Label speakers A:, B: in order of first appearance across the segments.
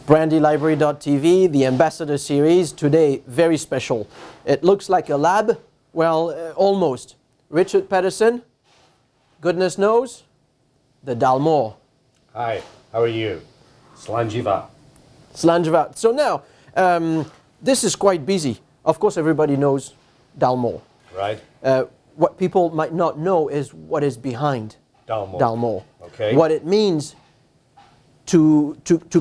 A: brandylibrary.tv, the Ambassador Series. Today, very special. It looks like a lab. Well, almost. Richard Paterson, goodness knows, the Dalmore.
B: Hi, how are you? Slanjiva.
A: Slanjiva. So now, this is quite busy. Of course, everybody knows Dalmore.
B: Right.
A: What people might not know is what is behind Dalmore.
B: Okay.
A: What it means to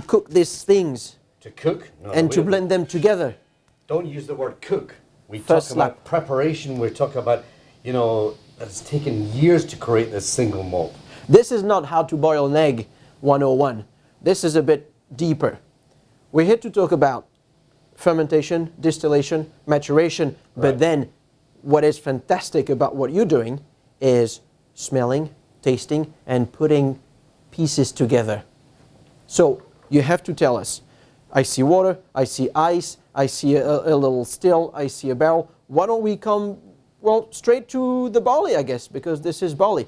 A: cook these things.
B: To cook? No,
A: and to blend them together.
B: Don't use the word cook. We
A: First
B: talk about preparation. We talk about, it's taken years to create this single malt.
A: This is not how to boil an egg 101. This is a bit deeper. We're here to talk about fermentation, distillation, maturation, but then what is fantastic about what you're doing is smelling, tasting, and putting pieces together. So you have to tell us, I see water, I see ice, I see a little still, I see a barrel. Why don't we come, straight to the barley, I guess, because this is barley.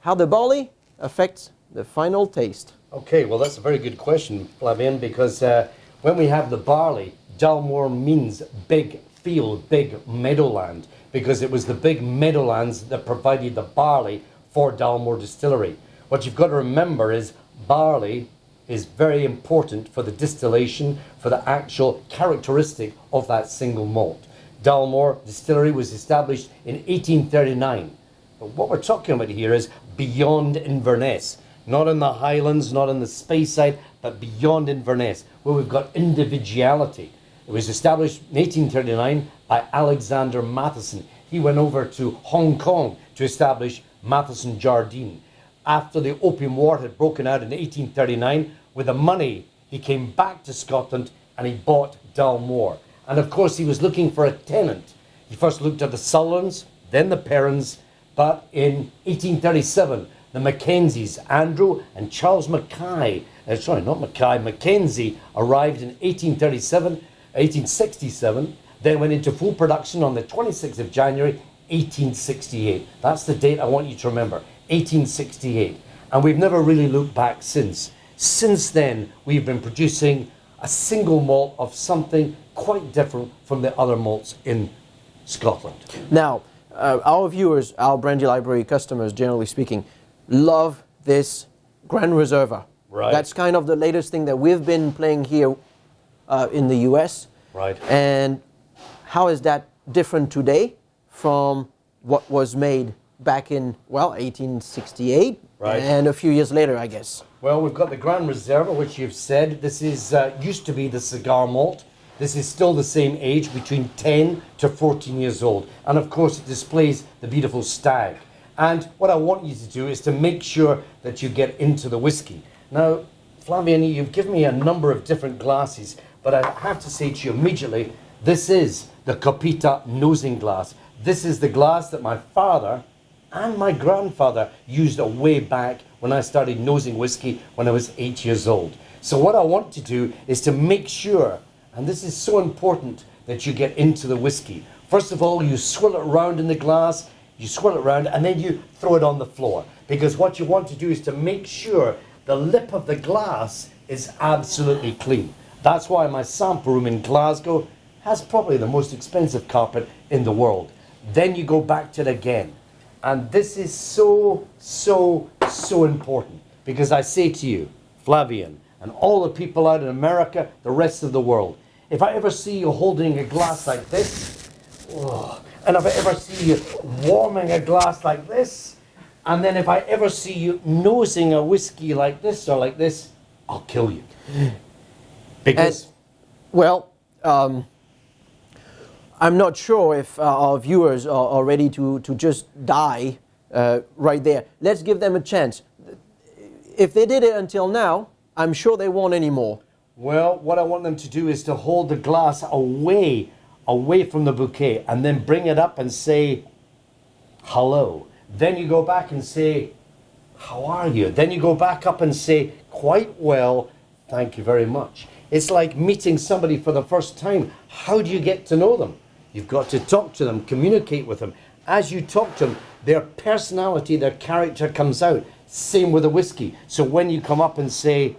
A: How the barley affects the final taste.
B: Okay, well, that's a very good question, Flavien, because when we have the barley, Dalmore means big field, big meadowland, because it was the big meadowlands that provided the barley for Dalmore Distillery. What you've got to remember is barley is very important for the distillation, for the actual characteristic of that single malt. Dalmore Distillery was established in 1839. But what we're talking about here is beyond Inverness. Not in the Highlands, not in the Speyside, but beyond Inverness, where we've got individuality. It was established in 1839 by Alexander Matheson. He went over to Hong Kong to establish Matheson Jardine. After the Opium War had broken out in 1839, with the money, he came back to Scotland and he bought Dalmore. And of course, he was looking for a tenant. He first looked at the Sullivans, then the Perrons, but in 1837, the Mackenzies, Andrew and Charles Mackenzie arrived in 1867, then went into full production on the 26th of January, 1868. That's the date I want you to remember, 1868. And we've never really looked back since. Since then, we've been producing a single malt of something quite different from the other malts in Scotland.
A: Now, our viewers, our Brandy Library customers, generally speaking, love this Grand Reserva.
B: Right.
A: That's kind of the latest thing that we've been playing here in the US.
B: Right.
A: And how is that different today from what was made back in, 1868 and a few years later, I guess?
B: Well, we've got the Grand Reserva, which you've said. This is used to be the cigar malt. This is still the same age, between 10 to 14 years old. And of course, it displays the beautiful stag. And what I want you to do is to make sure that you get into the whiskey. Now, Flavien, you've given me a number of different glasses, but I have to say to you immediately, this is the Copita nosing glass. This is the glass that my father and my grandfather used way back when I started nosing whiskey when I was 8 years old. So what I want to do is to make sure, and this is so important, that you get into the whiskey. First of all, you swirl it around in the glass, you swirl it around, and then you throw it on the floor. Because what you want to do is to make sure the lip of the glass is absolutely clean. That's why my sample room in Glasgow has probably the most expensive carpet in the world. Then you go back to it again. And this is so, so, so important. Because I say to you, Flavien, and all the people out in America, the rest of the world, if I ever see you holding a glass like this, and if I ever see you warming a glass like this, and then if I ever see you nosing a whiskey like this or like this, I'll kill you. Because...
A: I'm not sure if our viewers are ready to just die right there. Let's give them a chance. If they did it until now, I'm sure they won't anymore.
B: Well, what I want them to do is to hold the glass away from the bouquet, and then bring it up and say, hello. Then you go back and say, how are you? Then you go back up and say, quite well, thank you very much. It's like meeting somebody for the first time. How do you get to know them? You've got to talk to them, communicate with them. As you talk to them, their personality, their character comes out. Same with the whiskey. So when you come up and say,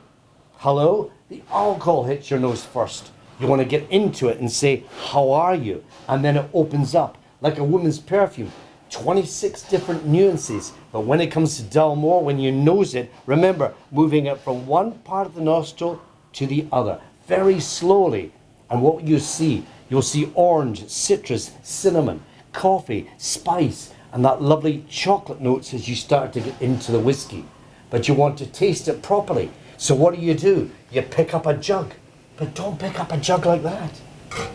B: hello, the alcohol hits your nose first. You want to get into it and say, how are you? And then it opens up like a woman's perfume. 26 different nuances. But when it comes to Dalmore, when you nose it, remember, moving it from one part of the nostril to the other, very slowly. And what you see, you'll see orange, citrus, cinnamon, coffee, spice, and that lovely chocolate notes as you start to get into the whiskey. But you want to taste it properly. So what do? You pick up a jug. But don't pick up a jug like that.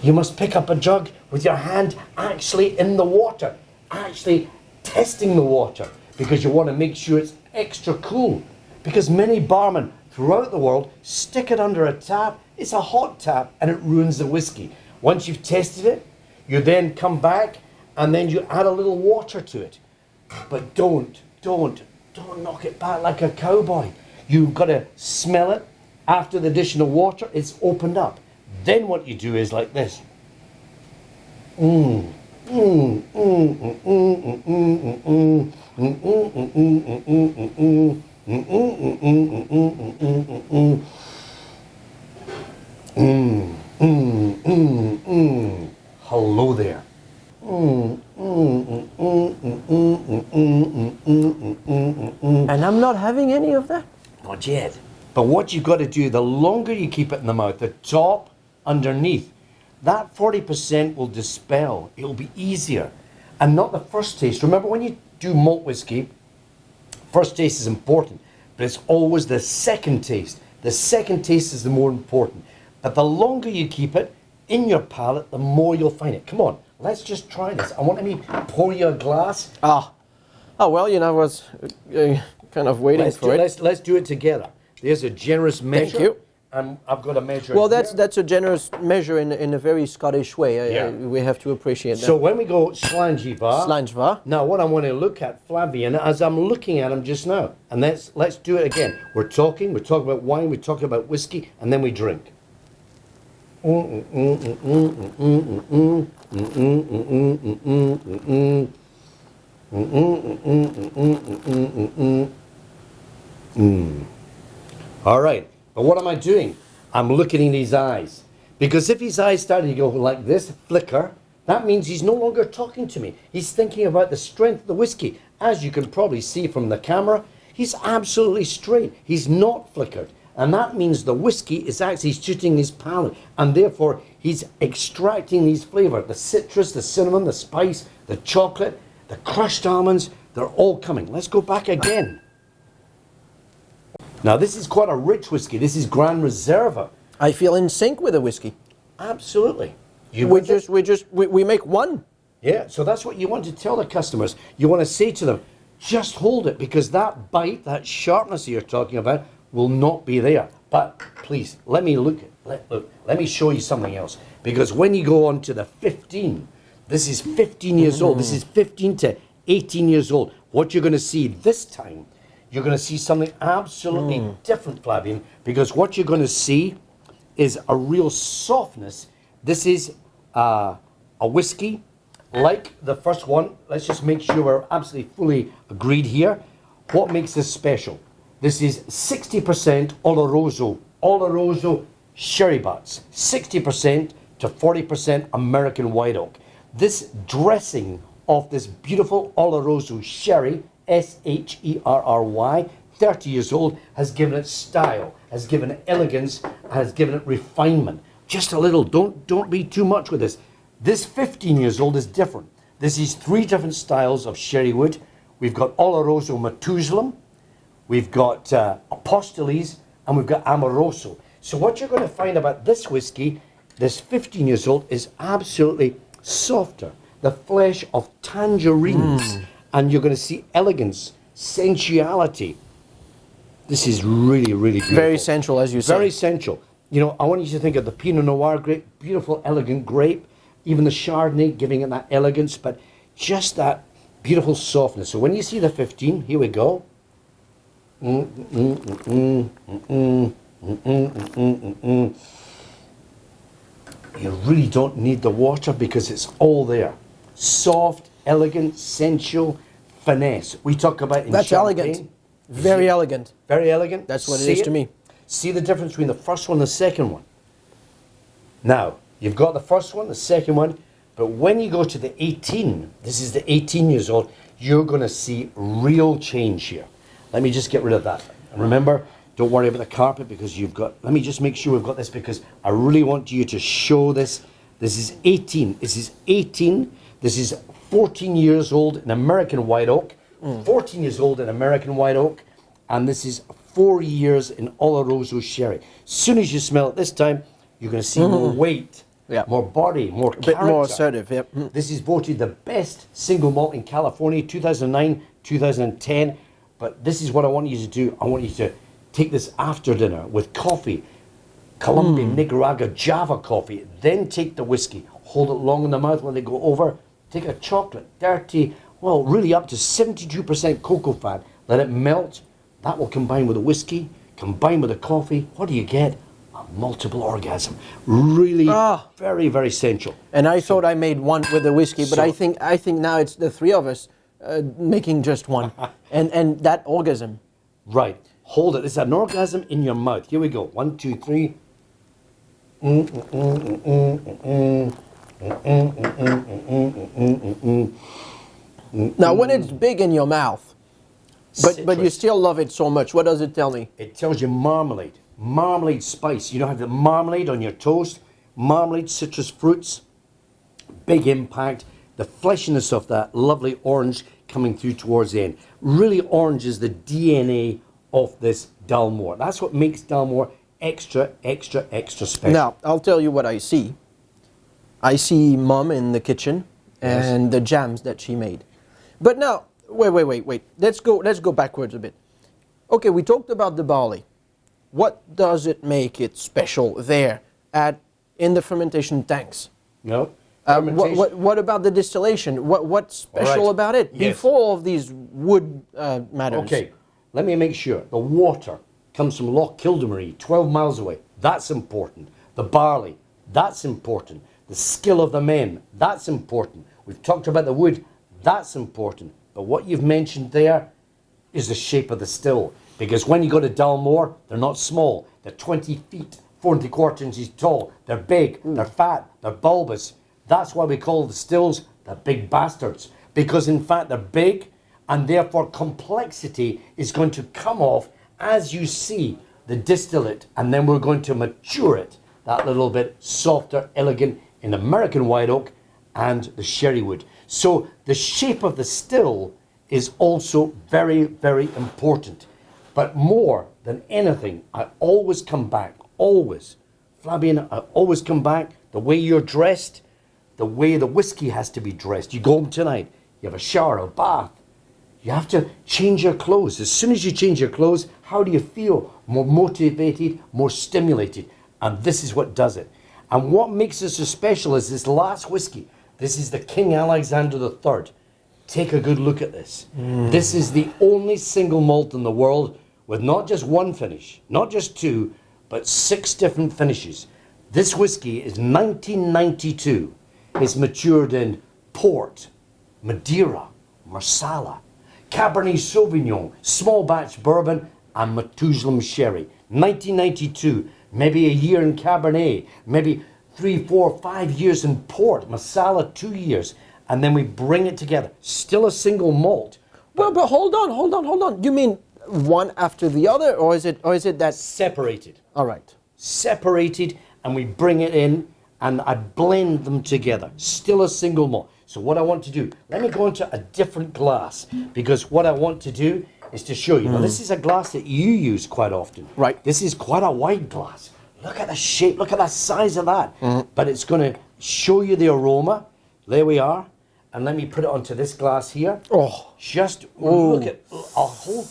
B: You must pick up a jug with your hand actually in the water, actually testing the water, because you want to make sure it's extra cool. Because many barmen throughout the world stick it under a tap. It's a hot tap and it ruins the whiskey. Once you've tested it, you then come back and then you add a little water to it. But don't knock it back like a cowboy. You've got to smell it. After the additional water, it's opened up. Then what you do is like this. Hello there.
A: And I'm not having any of that.
B: Not yet. But what you've got to do, the longer you keep it in the mouth, the top, underneath, that 40% will dispel. It'll be easier. And not the first taste. Remember, when you do malt whiskey, first taste is important, but it's always the second taste. The second taste is the more important. But the longer you keep it in your palate, the more you'll find it. Come on, let's just try this. I want me to pour you a glass.
A: Oh, well, I was kind of waiting for it.
B: Let's do it together. There's a generous measure.
A: Thank you.
B: And I've got a measure.
A: Well,
B: here.
A: that's a generous measure in a very Scottish way.
B: Yeah.
A: We have to appreciate that.
B: So when we go slangeva.
A: Slangeva.
B: Now what I want to look at, Flavian, as I'm looking at him just now, and let's do it again. We're talking about wine, we're talking about whiskey, and then we drink. All right. But what am I doing? I'm looking in his eyes. Because if his eyes started to go like this, flicker, that means he's no longer talking to me. He's thinking about the strength of the whiskey. As you can probably see from the camera, he's absolutely straight. He's not flickered. And that means the whiskey is actually shooting his palate. And therefore, he's extracting these flavors. The citrus, the cinnamon, the spice, the chocolate, the crushed almonds, they're all coming. Let's go back again. Now, this is quite a rich whiskey. This is Grand Reserva.
A: I feel in sync with the whiskey.
B: Absolutely.
A: We make one.
B: Yeah, so that's what you want to tell the customers. You want to say to them, just hold it, because that bite, that sharpness that you're talking about will not be there. But please, let me look. Let me show you something else. Because when you go on to the 15, this is 15 years old. This is 15 to 18 years old. What you're going to see this time, you're going to see something absolutely different, Flavian, because what you're going to see is a real softness. This is a whiskey like the first one. Let's just make sure we're absolutely fully agreed here. What makes this special? This is 60% Oloroso sherry butts, 60% to 40% American white oak. This dressing of this beautiful Oloroso sherry, S-H-E-R-R-Y, 30 years old, has given it style, has given it elegance, has given it refinement. Just a little, don't be too much with this. This 15 years old is different. This is 3 different styles of sherry wood. We've got Oloroso Methuselah, we've got Apostolese, and we've got Amoroso. So what you're going to find about this whiskey, this 15 years old, is absolutely softer. The flesh of tangerines. And you're going to see elegance, sensuality. This is really, really beautiful.
A: Very sensual, as you say.
B: Very sensual. You know, I want you to think of the Pinot Noir grape, beautiful, elegant grape. Even the Chardonnay giving it that elegance, but just that beautiful softness. So when you see the 15, here we go. You really don't need the water because it's all there. Soft, elegant, sensual, finesse. We talk about in
A: That's
B: champagne.
A: elegant. Very elegant.
B: Very elegant.
A: That's what it is to me.
B: See the difference between the first one and the second one? Now, you've got the first one, the second one, but when you go to the 18, this is the 18 years old, you're going to see real change here. Let me just get rid of that. And remember, don't worry about the carpet because you've got, let me just make sure we've got this because I really want you to show this. This is 18. This is 18. This is 14 years old in American white oak. 14 years old in American white oak. And this is 4 years in Oloroso sherry. As soon as you smell it this time, you're going to see more weight, more body, more character.
A: A bit more assertive, yep.
B: This is voted the best single malt in California, 2009, 2010. But this is what I want you to do. I want you to take this after dinner with coffee, Colombian, Nicaragua, Java coffee. Then take the whiskey, hold it long in the mouth, let it go over. Take a chocolate, dirty, well, really up to 72% cocoa fat. Let it melt. That will combine with the whiskey, combine with the coffee. What do you get? A multiple orgasm. Really very, very essential.
A: And I thought I made one with the whiskey, but
B: So-
A: I think now it's the three of us making just one. and that orgasm.
B: Right. Hold it. It's an orgasm in your mouth. Here we go. 1, 2, 3.
A: Now, when it's big in your mouth, but you
B: Citrus.
A: still love it so much, what does it tell me?
B: It tells you marmalade. Marmalade spice. You don't have the marmalade on your toast. Marmalade, citrus fruits. Big impact. The fleshiness of that lovely orange coming through towards the end. Really, orange is the DNA of this Dalmore. That's what makes Dalmore extra, extra, extra special.
A: Now, I'll tell you what I see. I see Mom in the kitchen and the jams that she made. But now, wait. Let's go backwards a bit. Okay, we talked about the barley. What does it make it special there in the fermentation tanks?
B: No?
A: What about the distillation? What's special
B: All right.
A: about it
B: Yes.
A: before all of these wood matters?
B: Okay, let me make sure. The water comes from Loch Kildamarie, 12 miles away. That's important. The barley, that's important. The skill of the men, that's important. We've talked about the wood, that's important. But what you've mentioned there is the shape of the still. Because when you go to Dalmore, they're not small. They're 20 feet, 4 3/4 inches tall. They're big, they're fat, they're bulbous. That's why we call the stills the big bastards. Because in fact they're big and therefore complexity is going to come off as you see the distillate, and then we're going to mature it that little bit softer, elegant in American white oak and the sherry wood. So the shape of the still is also very, very important. But more than anything, I always come back, always. Fabian, I always come back, the way you're dressed, the way the whiskey has to be dressed. You go home tonight, you have a shower, a bath. You have to change your clothes. As soon as you change your clothes, how do you feel? More motivated, more stimulated. And this is what does it. And what makes it so special is this last whiskey. This is the King Alexander III. Take a good look at this. This is the only single malt in the world with not just one finish, not just two, but 6 different finishes. This whiskey is 1992. It's matured in port, Madeira, Marsala, Cabernet Sauvignon, small batch bourbon, and Methuselah sherry. 1992, maybe a year in Cabernet, maybe 3, 4, 5 years in port, Marsala 2 years, and then we bring it together. Still a single malt.
A: Well, but hold on. You mean one after the other, or is it that?
B: Separated.
A: All right.
B: Separated, and we bring it in, and I blend them together. Still a single malt. So what I want to do, let me go into a different glass, because what I want to do is to show you. Now, this is a glass that you use quite often.
A: Right.
B: This is quite a wide glass. Look at the shape, look at the size of that. But it's going to show you the aroma. There we are. And let me put it onto this glass here.
A: Oh.
B: Just look at a whole